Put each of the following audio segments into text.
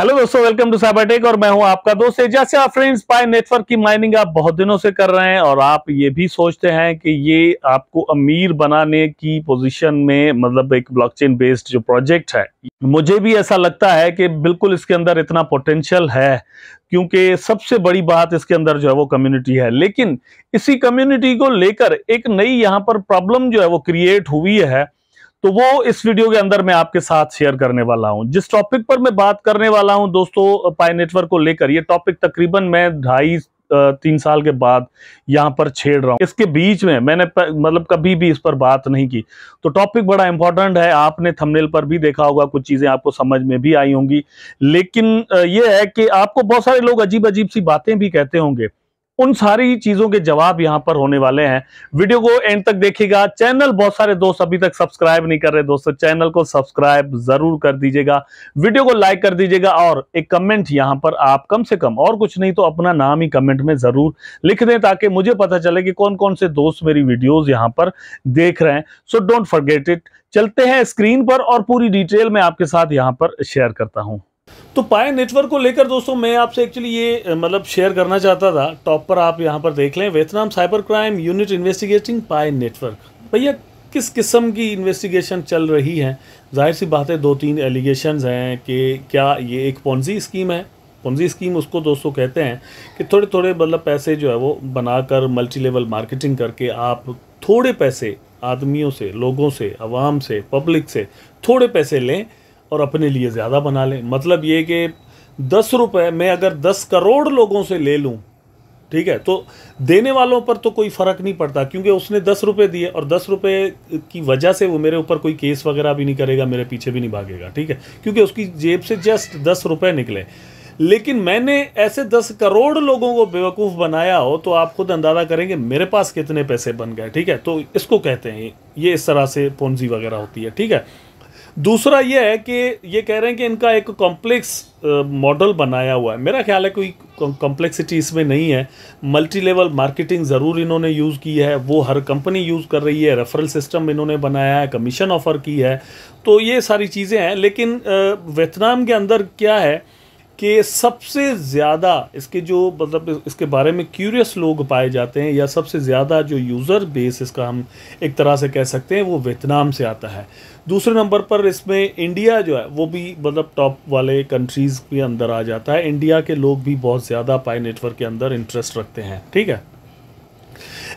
Hello दोस्तों, welcome to Cybertech और मैं हूं आपका दोस्त एजाज। फ्रेंड्स, पाई नेटवर्क की माइनिंग आप बहुत दिनों से कर रहे हैं और आप ये भी सोचते हैं कि ये आपको अमीर बनाने की पोजीशन में, मतलब एक ब्लॉकचेन बेस्ड जो प्रोजेक्ट है, मुझे भी ऐसा लगता है कि बिल्कुल इसके अंदर इतना पोटेंशियल है, क्योंकि सबसे बड़ी बात इसके अंदर जो है वो कम्युनिटी है। लेकिन इसी कम्युनिटी को लेकर एक नई यहाँ पर प्रॉब्लम जो है वो क्रिएट हुई है, तो वो इस वीडियो के अंदर मैं आपके साथ शेयर करने वाला हूं। जिस टॉपिक पर मैं बात करने वाला हूं दोस्तों, पाई नेटवर्क को लेकर, ये टॉपिक तकरीबन मैं 2.5-3 साल के बाद यहां पर छेड़ रहा हूं। इसके बीच में मैंने मतलब कभी भी इस पर बात नहीं की, तो टॉपिक बड़ा इंपॉर्टेंट है। आपने थंबनेल पर भी देखा होगा, कुछ चीजें आपको समझ में भी आई होंगी। लेकिन यह है कि आपको बहुत सारे लोग अजीब अजीब सी बातें भी कहते होंगे, उन सारी चीजों के जवाब यहां पर होने वाले हैं। वीडियो को एंड तक देखिएगा। चैनल, बहुत सारे दोस्त अभी तक सब्सक्राइब नहीं कर रहे दोस्तों, चैनल को सब्सक्राइब जरूर कर दीजिएगा, वीडियो को लाइक कर दीजिएगा और एक कमेंट यहां पर आप कम से कम, और कुछ नहीं तो अपना नाम ही कमेंट में जरूर लिख दें, ताकि मुझे पता चले कि कौन कौन से दोस्त मेरी वीडियोज यहां पर देख रहे हैं। So don't forget it. चलते हैं स्क्रीन पर और पूरी डिटेल में आपके साथ यहां पर शेयर करता हूं। तो पाई नेटवर्क को लेकर दोस्तों मैं आपसे एक्चुअली ये मतलब शेयर करना चाहता था। टॉप पर आप यहाँ पर देख लें, Vietnam cyber crime unit investigating pi network. भैया किस किस्म की इन्वेस्टिगेशन चल रही है? जाहिर सी बात है, 2-3 एलिगेशंस हैं कि क्या ये एक पोंजी स्कीम है। पोंजी स्कीम उसको दोस्तों कहते हैं कि थोड़े थोड़े मतलब पैसे जो है वो बनाकर मल्टी लेवल मार्केटिंग करके आप थोड़े पैसे आदमियों से, लोगों से, आवाम से, पब्लिक से थोड़े पैसे लें और अपने लिए ज़्यादा बना लें। मतलब ये कि 10 रुपये मैं अगर 10 करोड़ लोगों से ले लूँ, ठीक है, तो देने वालों पर तो कोई फ़र्क नहीं पड़ता, क्योंकि उसने 10 रुपये दिए और 10 रुपये की वजह से वो मेरे ऊपर कोई केस वगैरह भी नहीं करेगा, मेरे पीछे भी नहीं भागेगा, ठीक है, क्योंकि उसकी जेब से जस्ट 10 रुपये निकले। लेकिन मैंने ऐसे 10 करोड़ लोगों को बेवकूफ़ बनाया हो, तो आप खुद अंदाज़ा करेंगे मेरे पास कितने पैसे बन गए, ठीक है। तो इसको कहते हैं, ये इस तरह से पोंजी वगैरह होती है, ठीक है। दूसरा ये है कि ये कह रहे हैं कि इनका एक कॉम्प्लेक्स मॉडल बनाया हुआ है। मेरा ख्याल है कोई कॉम्प्लेक्सिटी इसमें नहीं है। मल्टी लेवल मार्केटिंग ज़रूर इन्होंने यूज़ की है, वो हर कंपनी यूज़ कर रही है। रेफरल सिस्टम इन्होंने बनाया है, कमीशन ऑफ़र की है, तो ये सारी चीज़ें हैं। लेकिन वियतनाम के अंदर क्या है कि सबसे ज़्यादा इसके जो मतलब इसके बारे में क्यूरियस लोग पाए जाते हैं, या सबसे ज़्यादा जो यूज़र बेस इसका हम एक तरह से कह सकते हैं, वो वियतनाम से आता है। दूसरे नंबर पर इसमें इंडिया जो है वो भी मतलब टॉप वाले कंट्रीज़ के अंदर आ जाता है। इंडिया के लोग भी बहुत ज़्यादा पाई नेटवर्क के अंदर इंटरेस्ट रखते हैं, ठीक है।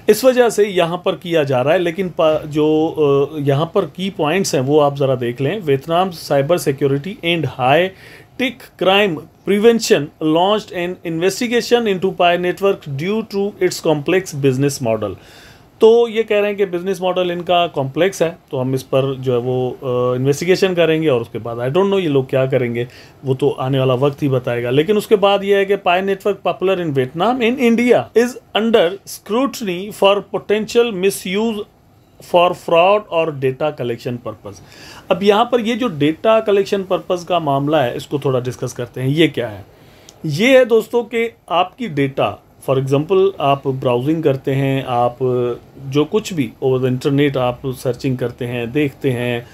इस वजह से यहाँ पर किया जा रहा है। लेकिन जो यहाँ पर की पॉइंट्स हैं वो आप ज़रा देख लें। Vietnam cyber security and high tech crime prevention launched an investigation into Pi network due to its complex business model. तो ये कह रहे हैं कि बिजनेस मॉडल इनका कॉम्प्लेक्स है, तो हम इस पर जो है वो इन्वेस्टिगेशन करेंगे और उसके बाद आई डोंट नो ये लोग क्या करेंगे, वो तो आने वाला वक्त ही बताएगा। लेकिन उसके बाद ये है कि pi network popular in Vietnam in India is under scrutiny for potential misuse for fraud और डेटा कलेक्शन पर्पज़। अब यहाँ पर ये जो डेटा कलेक्शन पर्पज़ का मामला है, इसको थोड़ा डिस्कस करते हैं। ये क्या है? ये है दोस्तों कि आपकी डेटा, फॉर एग्ज़ाम्पल आप ब्राउजिंग करते हैं, आप जो कुछ भी ओवर द इंटरनेट आप सर्चिंग करते हैं, देखते हैं,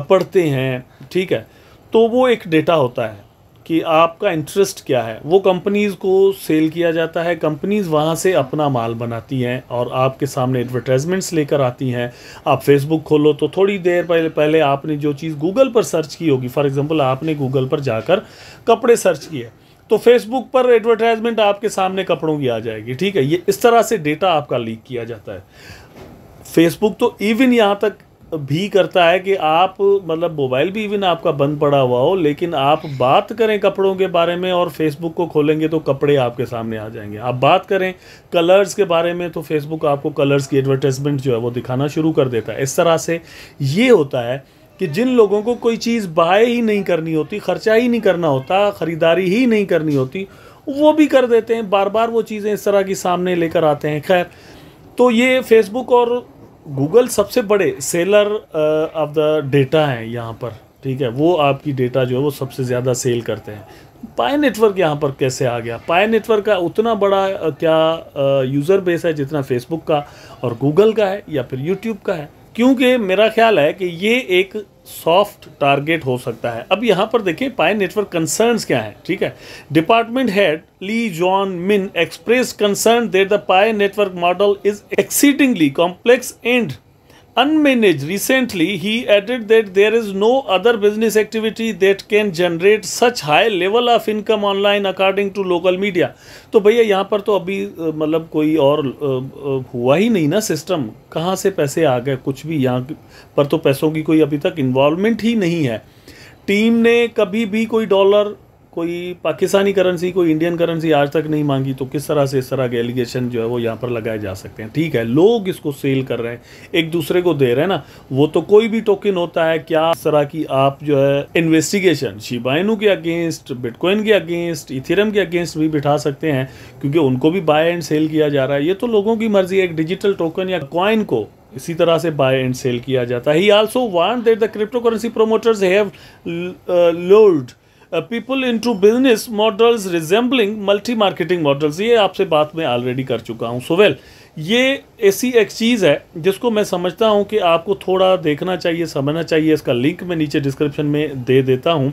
पढ़ते हैं, ठीक है, तो वो एक डेटा होता है कि आपका इंटरेस्ट क्या है। वो कंपनीज़ को सेल किया जाता है, कंपनीज़ वहाँ से अपना माल बनाती हैं और आपके सामने एडवर्टाइजमेंट्स लेकर आती हैं। आप फेसबुक खोलो तो थोड़ी देर पहले आपने जो चीज़ गूगल पर सर्च की होगी, फॉर एग्ज़ाम्पल आपने गूगल पर जाकर कपड़े सर्च किए, तो फेसबुक पर एडवर्टाइजमेंट आपके सामने कपड़ों की आ जाएगी, ठीक है। ये इस तरह से डेटा आपका लीक किया जाता है। फेसबुक तो इवन यहाँ तक भी करता है कि आप मतलब मोबाइल भी इवन आपका बंद पड़ा हुआ हो, लेकिन आप बात करें कपड़ों के बारे में और फेसबुक को खोलेंगे तो कपड़े आपके सामने आ जाएंगे। आप बात करें कलर्स के बारे में तो फेसबुक आपको कलर्स की एडवर्टाइजमेंट जो है वो दिखाना शुरू कर देता है। इस तरह से ये होता है कि जिन लोगों को कोई चीज़ बाय ही नहीं करनी होती, ख़र्चा ही नहीं करना होता, ख़रीदारी ही नहीं करनी होती, वो भी कर देते हैं, बार बार वो चीज़ें इस तरह की सामने लेकर आते हैं। खैर, तो ये फेसबुक और गूगल सबसे बड़े सेलर ऑफ द डेटा हैं यहाँ पर, ठीक है। वो आपकी डेटा जो है वो सबसे ज़्यादा सेल करते हैं। पाई नेटवर्क यहाँ पर कैसे आ गया? पाई नेटवर्क का उतना बड़ा क्या यूज़र बेस है जितना फेसबुक का और गूगल का है या फिर यूट्यूब का है? क्योंकि मेरा ख्याल है कि ये एक सॉफ्ट टारगेट हो सकता है। अब यहाँ पर देखिए पाई नेटवर्क कंसर्न्स क्या है, ठीक है। डिपार्टमेंट हेड ली जॉन मिन express concern that the pi network model is exceedingly complex and unmanaged. Recently, he added that there is no other business activity that can generate such high level of income online according to local media. तो भैया यहाँ पर तो अभी मतलब कोई और हुआ ही नहीं ना सिस्टम, कहाँ से पैसे आ गए, कुछ भी यहाँ पर तो पैसों की कोई अभी तक इन्वॉल्वमेंट ही नहीं है। टीम ने कभी भी कोई डॉलर, कोई पाकिस्तानी करेंसी, कोई इंडियन करेंसी आज तक नहीं मांगी, तो किस तरह से इस तरह के एलिगेशन जो है वो यहाँ पर लगाए जा सकते हैं। ठीक है, लोग इसको सेल कर रहे हैं, एक दूसरे को दे रहे हैं ना, वो तो कोई भी टोकन होता है क्या, इस तरह की आप जो है इन्वेस्टिगेशन शिबा इनू के अगेंस्ट, बिटकॉइन के अगेंस्ट, इथेरियम के अगेंस्ट भी बिठा सकते हैं, क्योंकि उनको भी बाय एंड सेल किया जा रहा है। ये तो लोगों की मर्जी है, एक डिजिटल टोकन या कॉइन को इसी तरह से बाय एंड सेल किया जाता है। ही also want that the crypto currency promoters have lured people into business models resembling multi marketing models। ये आपसे बात मैं ऑलरेडी कर चुका हूँ। सो ये ऐसी एक चीज़ है जिसको मैं समझता हूँ कि आपको थोड़ा देखना चाहिए, समझना चाहिए। इसका लिंक मैं नीचे डिस्क्रिप्शन में दे देता हूँ।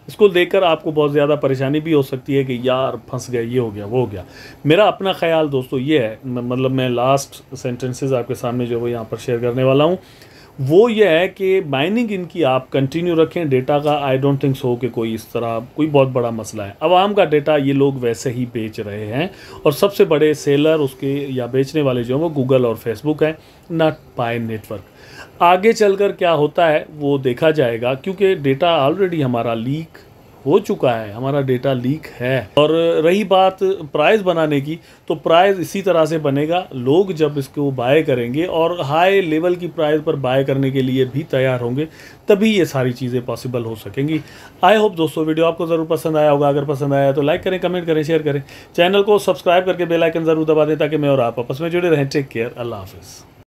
इसको देखकर आपको बहुत ज़्यादा परेशानी भी हो सकती है कि यार फंस गया, ये हो गया, वो हो गया। मेरा अपना ख्याल दोस्तों ये है, मतलब मैं लास्ट सेंटेंसेस आपके सामने जो वो यहाँ पर शेयर करने वाला हूँ, वो ये है कि माइनिंग इनकी आप कंटिन्यू रखें। डेटा का आई डोंट थिंक सो कि कोई इस तरह कोई बहुत बड़ा मसला है। आवाम का डेटा ये लोग वैसे ही बेच रहे हैं, और सबसे बड़े सेलर उसके या बेचने वाले जो हैं वो गूगल और फेसबुक हैं, नॉट पाई नेटवर्क। आगे चलकर क्या होता है वो देखा जाएगा, क्योंकि डेटा ऑलरेडी हमारा लीक हो चुका है, हमारा डेटा लीक है। और रही बात प्राइस बनाने की, तो प्राइस इसी तरह से बनेगा, लोग जब इसको बाय करेंगे और हाई लेवल की प्राइस पर बाय करने के लिए भी तैयार होंगे, तभी ये सारी चीज़ें पॉसिबल हो सकेंगी। आई होप दोस्तों वीडियो आपको ज़रूर पसंद आया होगा। अगर पसंद आया तो लाइक करें, कमेंट करें, शेयर करें, चैनल को सब्सक्राइब करके बेल आइकन ज़रूर दबा दें ताकि मैं और आप आपस में जुड़े रहें। टेक केयर, अल्लाह हाफिज़।